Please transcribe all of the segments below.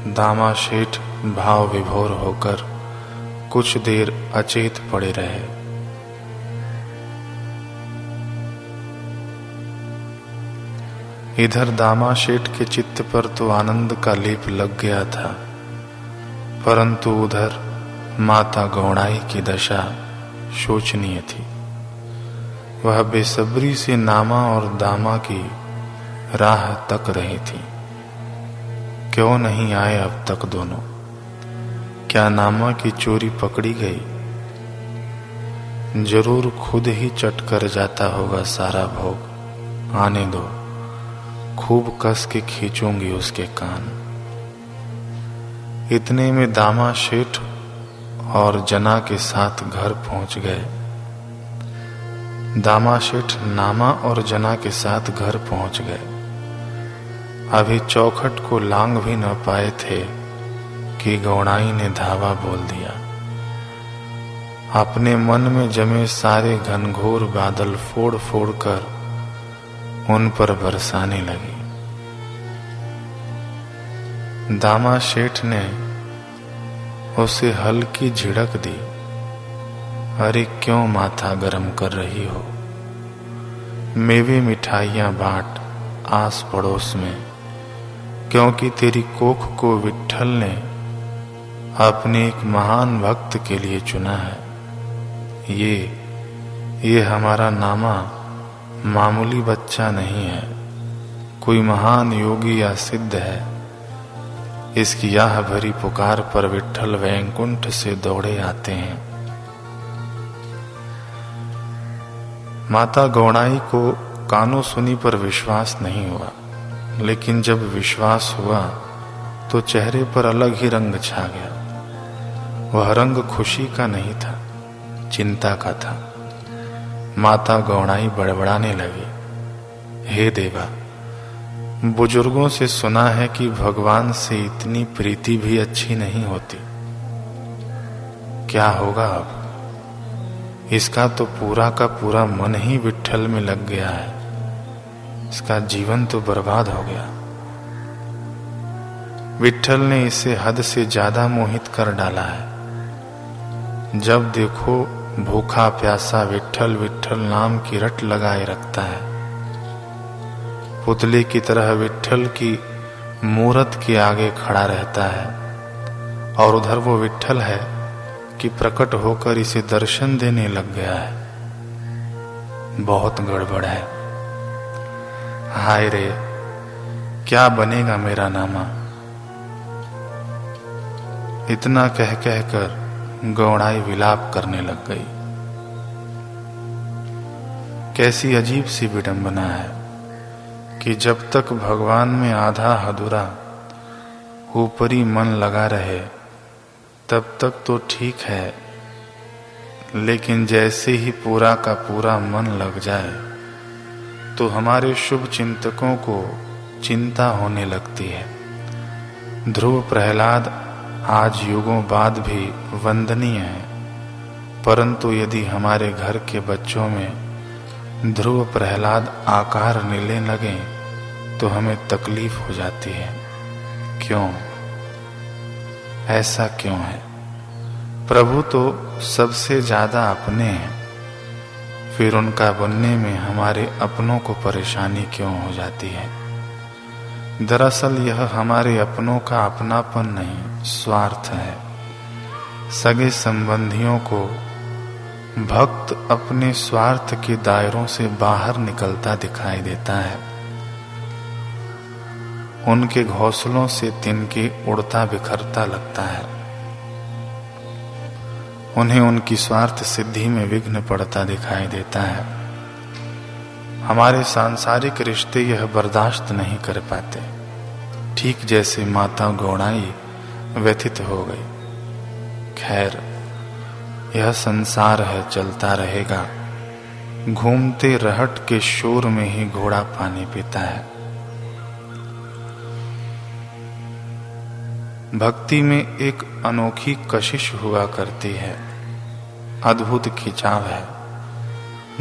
दामा शेठ भाव विभोर होकर कुछ देर अचेत पड़े रहे। इधर दामा शेठ के चित्त पर तो आनंद का लेप लग गया था, परंतु उधर माता गौणाई की दशा शोचनीय थी। वह बेसब्री से नामा और दामा की राह तक रही थी। क्यों नहीं आए अब तक दोनों? क्या नामा की चोरी पकड़ी गई? जरूर खुद ही चट कर जाता होगा सारा भोग। आने दो, खूब कस के खींचूंगी उसके कान। इतने में दामा शेठ और जना के साथ घर पहुंच गए। दामा शेठ नामा और जना के साथ घर पहुंच गए। अभी चौखट को लांग भी न पाए थे कि गौणाई ने धावा बोल दिया। अपने मन में जमे सारे घनघोर बादल फोड़ फोड़ कर उन पर बरसाने लगी। दामा शेठ ने उसे हल्की झिड़क दी। अरे क्यों माथा गरम कर रही हो? मेवे मिठाइयां बांट आस पड़ोस में, क्योंकि तेरी कोख को विट्ठल ने अपने एक महान भक्त के लिए चुना है। ये हमारा नामा मामूली बच्चा नहीं है, कोई महान योगी या सिद्ध है। इसकी यह भरी पुकार पर विट्ठल वैकुंठ से दौड़े आते हैं। माता गौणाई को कानों सुनी पर विश्वास नहीं हुआ, लेकिन जब विश्वास हुआ तो चेहरे पर अलग ही रंग छा गया। वह रंग खुशी का नहीं था, चिंता का था। माता गौणाई बड़बड़ाने लगी, हे देवा, बुजुर्गों से सुना है कि भगवान से इतनी प्रीति भी अच्छी नहीं होती। क्या होगा अब? इसका तो पूरा का पूरा मन ही विट्ठल में लग गया है। इसका जीवन तो बर्बाद हो गया। विट्ठल ने इसे हद से ज्यादा मोहित कर डाला है। जब देखो भूखा प्यासा विट्ठल विट्ठल नाम की रट लगाए रखता है। पुतले की तरह विट्ठल की मूरत के आगे खड़ा रहता है, और उधर वो विट्ठल है कि प्रकट होकर इसे दर्शन देने लग गया है। बहुत गड़बड़ है। हाय रे, क्या बनेगा मेरा नामा? इतना कह कह कर गौणाई विलाप करने लग गई। कैसी अजीब सी विडंबना है कि जब तक भगवान में आधा अधूरा ऊपरी मन लगा रहे तब तक तो ठीक है, लेकिन जैसे ही पूरा का पूरा मन लग जाए तो हमारे शुभ चिंतकों को चिंता होने लगती है। ध्रुव प्रहलाद आज युगों बाद भी वंदनीय है, परंतु यदि हमारे घर के बच्चों में ध्रुव प्रहलाद आकार लेने लगे तो हमें तकलीफ हो जाती है। क्यों? ऐसा क्यों है? प्रभु तो सबसे ज्यादा अपने हैं, फिर उनका बनने में हमारे अपनों को परेशानी क्यों हो जाती है? दरअसल यह हमारे अपनों का अपनापन नहीं, स्वार्थ है। सगे संबंधियों को भक्त अपने स्वार्थ के दायरों से बाहर निकलता दिखाई देता है। उनके घोंसलों से तिनके उड़ता बिखरता लगता है। उन्हें उनकी स्वार्थ सिद्धि में विघ्न पड़ता दिखाई देता है। हमारे सांसारिक रिश्ते यह बर्दाश्त नहीं कर पाते। ठीक जैसे माता गौणाई व्यथित हो गई। खैर, यह संसार है, चलता रहेगा। घूमते रहट के शोर में ही घोड़ा पानी पीता है। भक्ति में एक अनोखी कशिश हुआ करती है, अद्भुत खिंचाव है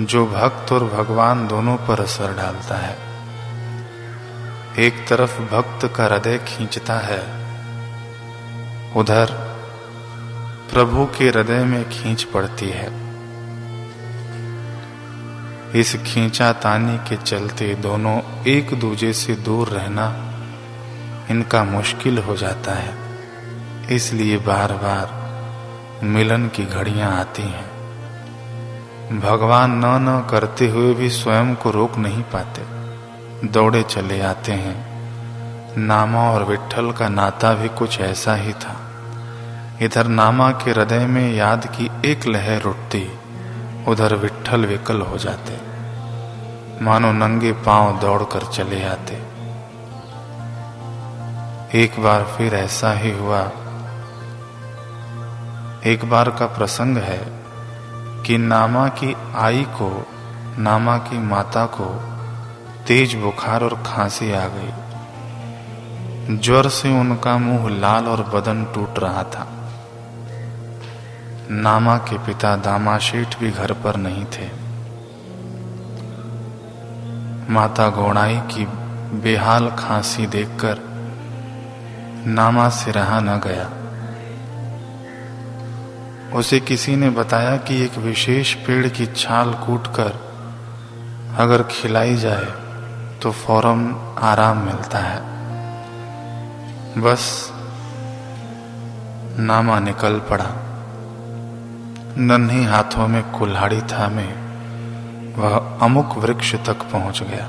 जो भक्त और भगवान दोनों पर असर डालता है। एक तरफ भक्त का हृदय खींचता है उधर प्रभु के हृदय में खींच पड़ती है। इस खींचातानी के चलते दोनों एक दूजे से दूर रहना इनका मुश्किल हो जाता है। इसलिए बार बार मिलन की घड़ियां आती हैं। भगवान न करते हुए भी स्वयं को रोक नहीं पाते, दौड़े चले आते हैं। नामा और विट्ठल का नाता भी कुछ ऐसा ही था। इधर नामा के हृदय में याद की एक लहर उठती, उधर विट्ठल विकल हो जाते, मानो नंगे पांव दौड़कर चले आते। एक बार फिर ऐसा ही हुआ। एक बार का प्रसंग है कि नामा की आई को, नामा की माता को तेज बुखार और खांसी आ गई। ज्वर से उनका मुंह लाल और बदन टूट रहा था। नामा के पिता दामाशेठ भी घर पर नहीं थे। माता गौड़ाई की बेहाल खांसी देखकर नामा से रहा न गया। उसे किसी ने बताया कि एक विशेष पेड़ की छाल कूटकर अगर खिलाई जाए तो फौरन आराम मिलता है। बस नामा निकल पड़ा। नन्हे हाथों में कुल्हाड़ी थामे वह अमुक वृक्ष तक पहुंच गया।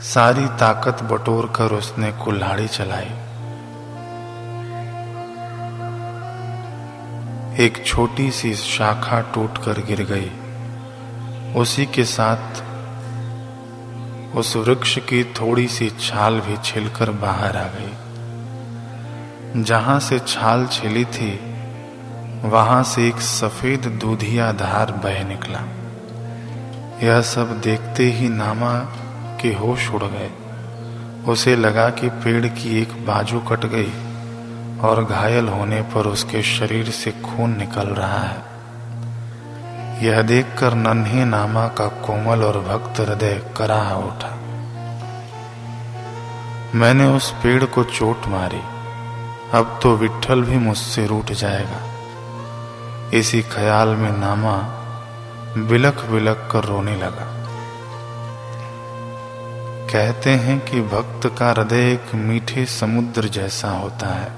सारी ताकत बटोर कर उसने कुल्हाड़ी चलाई। एक छोटी सी शाखा टूटकर गिर गई। उसी के साथ उस वृक्ष की थोड़ी सी छाल भी छिलकर बाहर आ गई। जहां से छाल छिली थी वहां से एक सफेद दूधिया धार बह निकला। यह सब देखते ही नामा के होश उड़ गए। उसे लगा कि पेड़ की एक बाजू कट गई और घायल होने पर उसके शरीर से खून निकल रहा है। यह देखकर नन्हे नामा का कोमल और भक्त हृदय कराह उठा। मैंने उस पेड़ को चोट मारी, अब तो विट्ठल भी मुझसे रूठ जाएगा। इसी ख्याल में नामा बिलख बिलख कर रोने लगा। कहते हैं कि भक्त का हृदय एक मीठे समुद्र जैसा होता है।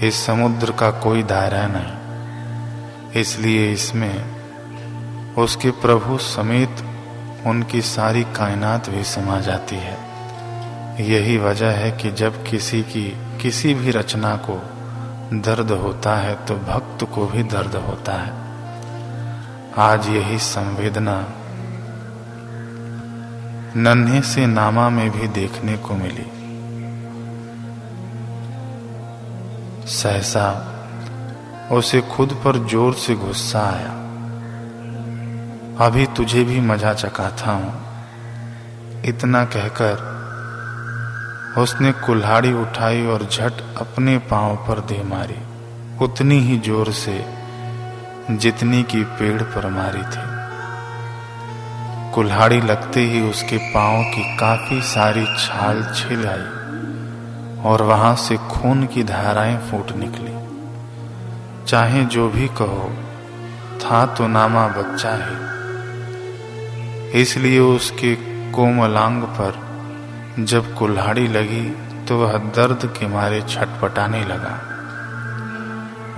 इस समुद्र का कोई दायरा नहीं, इसलिए इसमें उसके प्रभु समेत उनकी सारी कायनात भी समा जाती है। यही वजह है कि जब किसी भी रचना को दर्द होता है तो भक्त को भी दर्द होता है। आज यही संवेदना नन्हे से नामा में भी देखने को मिली। सहसा उसे खुद पर जोर से गुस्सा आया। अभी तुझे भी मजा चखाता हूं। इतना कहकर उसने कुल्हाड़ी उठाई और झट अपने पांव पर दे मारी, उतनी ही जोर से जितनी की पेड़ पर मारी थी। कुल्हाड़ी लगते ही उसके पांव की काफी सारी छाल छिल आई और वहां से खून की धाराएं फूट निकली। चाहे जो भी कहो, था तो नामा बच्चा ही, इसलिए उसके कोमलांग पर जब कुल्हाड़ी लगी तो वह दर्द के मारे छटपटाने लगा।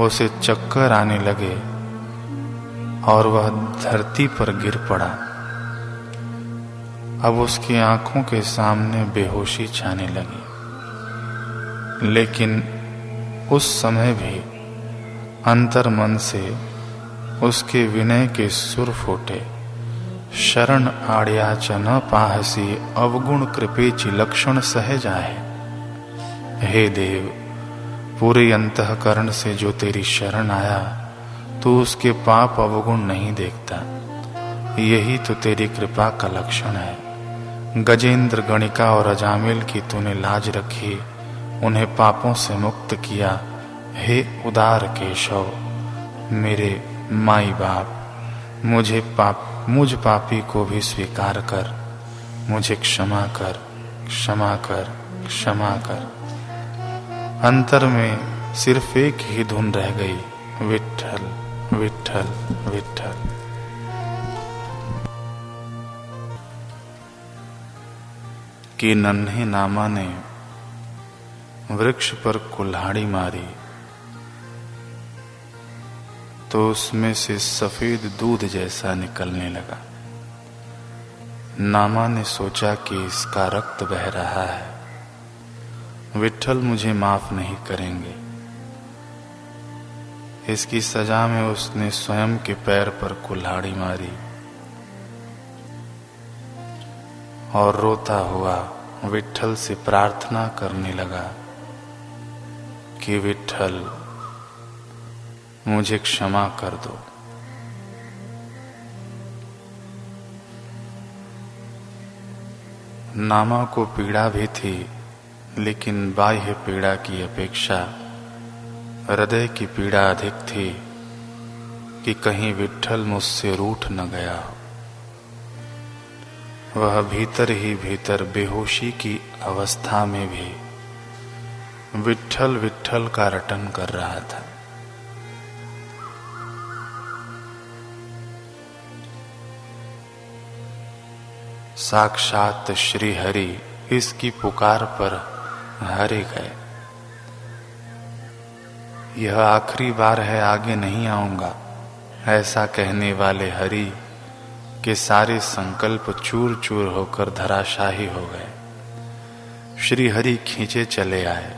उसे चक्कर आने लगे और वह धरती पर गिर पड़ा। अब उसकी आंखों के सामने बेहोशी छाने लगी। लेकिन उस समय भी अंतर मन से उसके विनय के सुर फूटे। शरण आड़िया च न पाहसी, अवगुण कृपेचि लक्षण सहज आहे। हे देव, पूरे अंतःकरण से जो तेरी शरण आया तो उसके पाप अवगुण नहीं देखता। यही तो तेरी कृपा का लक्षण है। गजेंद्र, गणिका और अजामिल की तूने लाज रखी, उन्हें पापों से मुक्त किया। हे उदार केशव, मेरे माई बाप, मुझ पापी को भी स्वीकार कर, मुझे क्षमा कर, क्षमा कर, क्षमा कर। अंतर में सिर्फ एक ही धुन रह गई, विट्ठल विट्ठल विट्ठल। कि नन्हे नामा ने वृक्ष पर कुल्हाड़ी मारी तो उसमें से सफेद दूध जैसा निकलने लगा। नामा ने सोचा कि इसका रक्त बह रहा है, विट्ठल मुझे माफ नहीं करेंगे। इसकी सजा में उसने स्वयं के पैर पर कुल्हाड़ी मारी और रोता हुआ विट्ठल से प्रार्थना करने लगा कि विट्ठल मुझे क्षमा कर दो। नामा को पीड़ा भी थी, लेकिन बाह्य पीड़ा की अपेक्षा हृदय की पीड़ा अधिक थी कि कहीं विट्ठल मुझसे रूठ न गया। वह भीतर ही भीतर बेहोशी की अवस्था में भी विट्ठल विट्ठल का रटन कर रहा था। साक्षात श्री हरि इसकी पुकार पर हारे गए। यह आखिरी बार है, आगे नहीं आऊंगा, ऐसा कहने वाले हरि के सारे संकल्प चूर चूर होकर धराशाही हो गए। श्री हरि खींचे चले आए,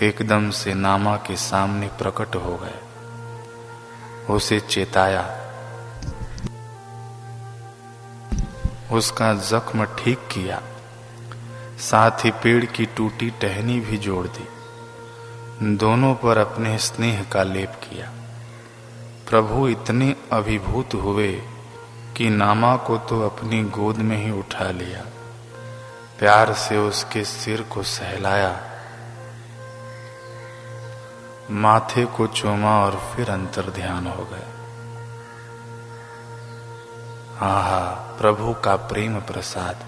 एकदम से नामा के सामने प्रकट हो गए। उसे चेताया, उसका जख्म ठीक किया, साथ ही पेड़ की टूटी टहनी भी जोड़ दी। दोनों पर अपने स्नेह का लेप किया। प्रभु इतने अभिभूत हुए कि नामा को तो अपनी गोद में ही उठा लिया, प्यार से उसके सिर को सहलाया, माथे को चूमा और फिर अंतर्ध्यान हो गए। आहा, प्रभु का प्रेम प्रसाद!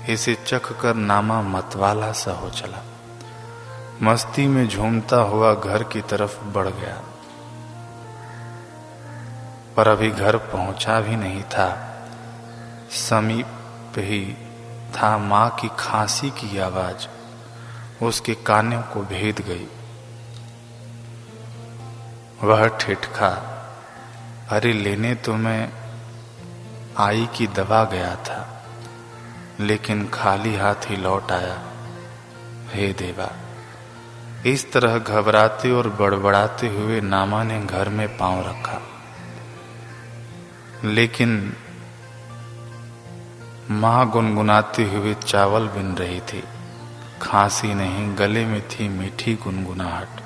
इसे चख कर नामा मतवाला सा हो चला, मस्ती में झूमता हुआ घर की तरफ बढ़ गया। पर अभी घर पहुंचा भी नहीं था, समीप ही था मां की खांसी की आवाज उसके कानों को भेद गई। वह ठिठका, अरे लेने तो मैं आई की दवा गया था, लेकिन खाली हाथ ही लौट आया। हे देवा! इस तरह घबराते और बड़बड़ाते हुए नामा ने घर में पांव रखा, लेकिन मां गुनगुनाते हुए चावल बिन रही थी। खांसी नहीं, गले में थी मीठी गुनगुनाहट।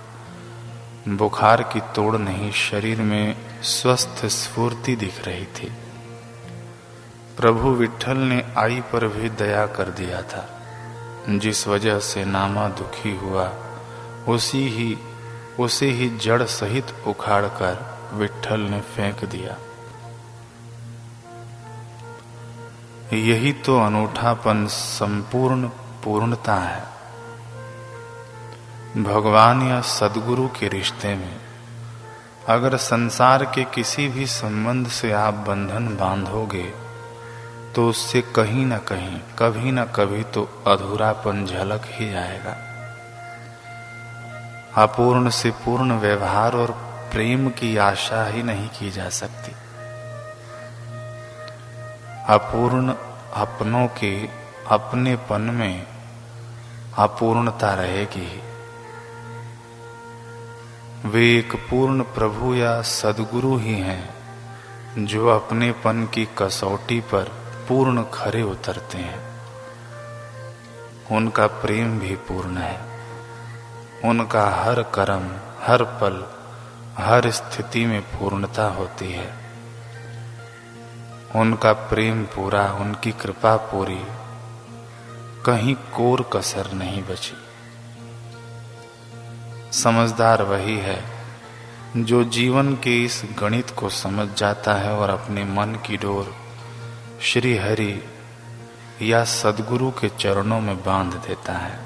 बुखार की तोड़ नहीं, शरीर में स्वस्थ स्फूर्ति दिख रही थी। प्रभु विट्ठल ने आई पर भी दया कर दिया था। जिस वजह से नामा दुखी हुआ, उसे ही जड़ सहित उखाड़कर विट्ठल ने फेंक दिया। यही तो अनूठापन, संपूर्ण पूर्णता है। भगवान या सद्गुरु के रिश्ते में अगर संसार के किसी भी संबंध से आप बंधन बांधोगे तो उससे कहीं न कहीं, कभी न कभी तो अधूरापन झलक ही जाएगा। अपूर्ण से पूर्ण व्यवहार और प्रेम की आशा ही नहीं की जा सकती। अपूर्ण अपनों के अपनेपन में अपूर्णता रहेगी। वे एक पूर्ण प्रभु या सद्गुरु ही हैं जो अपनेपन की कसौटी पर पूर्ण खरे उतरते हैं। उनका प्रेम भी पूर्ण है। उनका हर कर्म, हर पल, हर स्थिति में पूर्णता होती है। उनका प्रेम पूरा, उनकी कृपा पूरी, कहीं कोर कसर नहीं बची। समझदार वही है जो जीवन के इस गणित को समझ जाता है और अपने मन की डोर श्री हरि या सद्गुरु के चरणों में बांध देता है।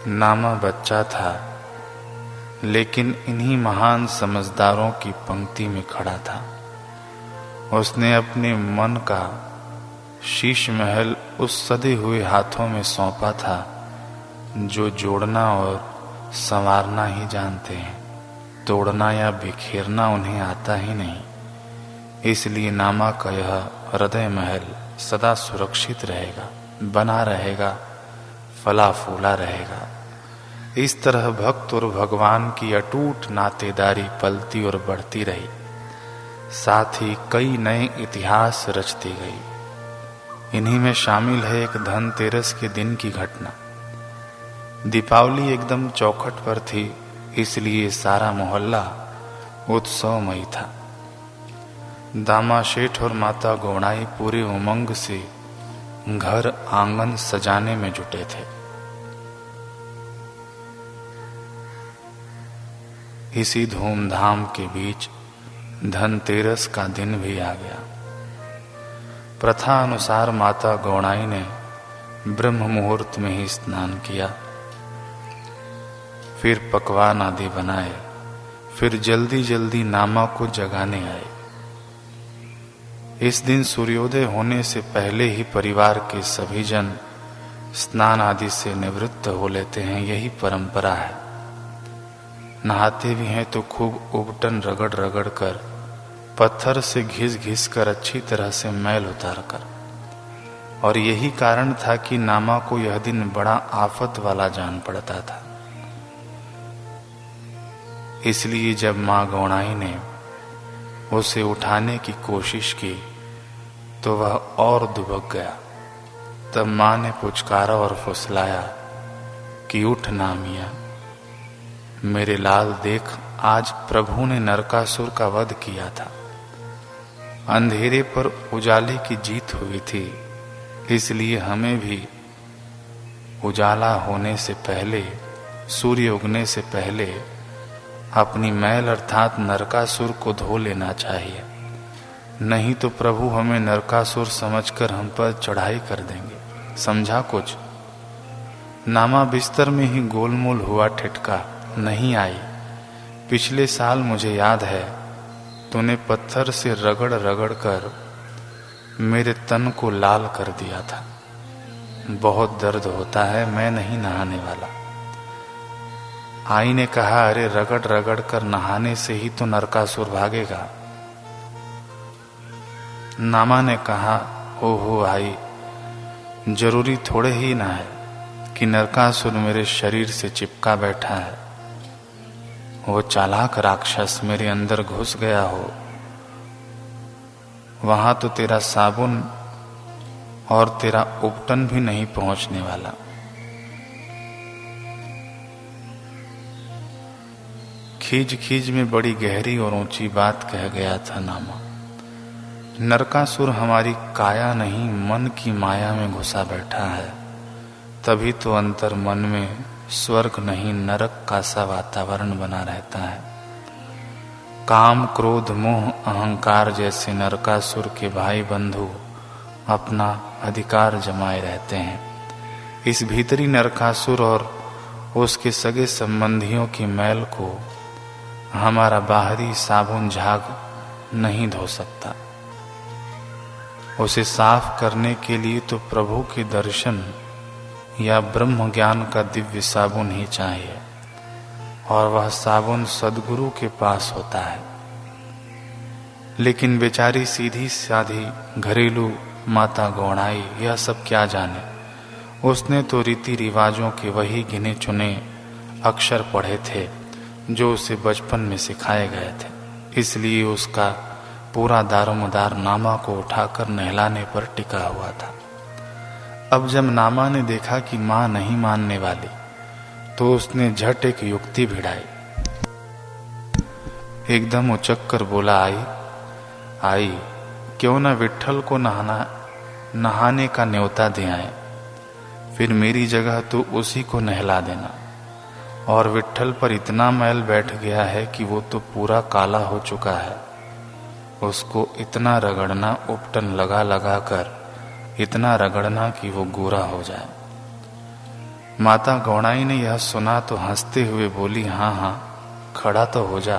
नामा बच्चा था, लेकिन इन्हीं महान समझदारों की पंक्ति में खड़ा था। उसने अपने मन का शीश महल उस सदे हुए हाथों में सौंपा था जो जोड़ना और संवारना ही जानते हैं, तोड़ना या बिखेरना उन्हें आता ही नहीं। इसलिए नामा का यह हृदय महल सदा सुरक्षित रहेगा, बना रहेगा, फला फूला रहेगा। इस तरह भक्त और भगवान की अटूट नातेदारी पलती और बढ़ती रही, साथ ही कई नए इतिहास रचती गई। इन्हीं में शामिल है एक धनतेरस के दिन की घटना। दीपावली एकदम चौखट पर थी, इसलिए सारा मोहल्ला उत्सवमयी था। दामा शेठ और माता गौड़ाई पूरे उमंग से घर आंगन सजाने में जुटे थे। इसी धूमधाम के बीच धनतेरस का दिन भी आ गया। प्रथा अनुसार माता गौड़ाई ने ब्रह्म मुहूर्त में ही स्नान किया, फिर पकवान आदि बनाए, फिर जल्दी जल्दी नामा को जगाने आए। इस दिन सूर्योदय होने से पहले ही परिवार के सभी जन स्नान आदि से निवृत्त हो लेते हैं, यही परंपरा है। नहाते भी हैं तो खूब उबटन रगड़ रगड़ कर, पत्थर से घिस घिस कर, अच्छी तरह से मैल उतार कर। और यही कारण था कि नामा को यह दिन बड़ा आफत वाला जान पड़ता था। इसलिए जब माँ गौड़ाई ने उसे उठाने की कोशिश की तो वह और दुबक गया। तब माँ ने पुचकारा और फुसलाया कि उठ ना मियाँ, मेरे लाल देख, आज प्रभु ने नरकासुर का वध किया था। अंधेरे पर उजाले की जीत हुई थी, इसलिए हमें भी उजाला होने से पहले, सूर्य उगने से पहले अपनी मैल अर्थात नरकासुर को धो लेना चाहिए, नहीं तो प्रभु हमें नरकासुर समझकर हम पर चढ़ाई कर देंगे। समझा कुछ? नामा बिस्तर में ही गोलमोल हुआ ठिठका, नहीं आई। पिछले साल मुझे याद है तूने पत्थर से रगड़ रगड़ कर मेरे तन को लाल कर दिया था। बहुत दर्द होता है, मैं नहीं नहाने वाला। आई ने कहा, अरे रगड़ रगड़ कर नहाने से ही तो नरकासुर भागेगा। नामा ने कहा, ओहो आई, जरूरी थोड़े ही ना है कि नरकासुर मेरे शरीर से चिपका बैठा है। वो चालाक राक्षस मेरे अंदर घुस गया हो, वहां तो तेरा साबुन और तेरा उपटन भी नहीं पहुंचने वाला। खींच खींच में बड़ी गहरी और ऊंची बात कह गया था नामा। नरकासुर हमारी काया नहीं, मन की माया में घुसा बैठा है, तभी तो अंतर मन में स्वर्ग नहीं नरक का सा वातावरण बना रहता है। काम, क्रोध, मोह, अहंकार जैसे नरकासुर के भाई बंधु अपना अधिकार जमाए रहते हैं। इस भीतरी नरकासुर और उसके सगे संबंधियों की मैल को हमारा बाहरी साबुन झाग नहीं धो सकता। उसे साफ करने के लिए तो प्रभु के दर्शन या ब्रह्म ज्ञान का दिव्य साबुन ही चाहिए, और वह साबुन सद्गुरु के पास होता है। लेकिन बेचारी सीधी साधी घरेलू माता गौड़ाई यह सब क्या जाने। उसने तो रीति रिवाजों के वही गिने चुने अक्षर पढ़े थे जो उसे बचपन में सिखाए गए थे, इसलिए उसका पूरा दारोमदार नामा को उठाकर नहलाने पर टिका हुआ था। अब जब नामा ने देखा कि माँ नहीं मानने वाली, तो उसने झट एक युक्ति भिड़ाई। एकदम उचक कर बोला, आई, क्यों न विट्ठल को नहाने का न्योता दे आए, फिर मेरी जगह तो उसी को नहला देना। और विट्ठल पर इतना मैल बैठ गया है कि वो तो पूरा काला हो चुका है। उसको इतना रगड़ना, उपटन लगा लगा कर इतना रगड़ना कि वो गोरा हो जाए। माता गौड़ाई ने यह सुना तो हंसते हुए बोली, हाँ हाँ, खड़ा तो हो जा।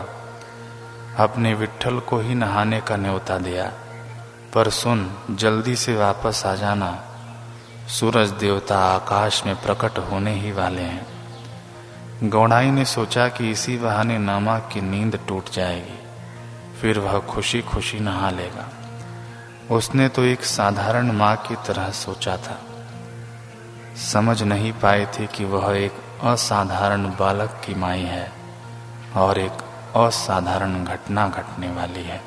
अपने विट्ठल को ही नहाने का न्योता दिया, पर सुन, जल्दी से वापस आ जाना, सूरज देवता आकाश में प्रकट होने ही वाले हैं। गौड़ाई ने सोचा कि इसी बहाने नामा की नींद टूट जाएगी, फिर वह खुशी खुशी नहा लेगा। उसने तो एक साधारण माँ की तरह सोचा था, समझ नहीं पाई थी कि वह एक असाधारण बालक की माई है और एक असाधारण घटना घटने वाली है।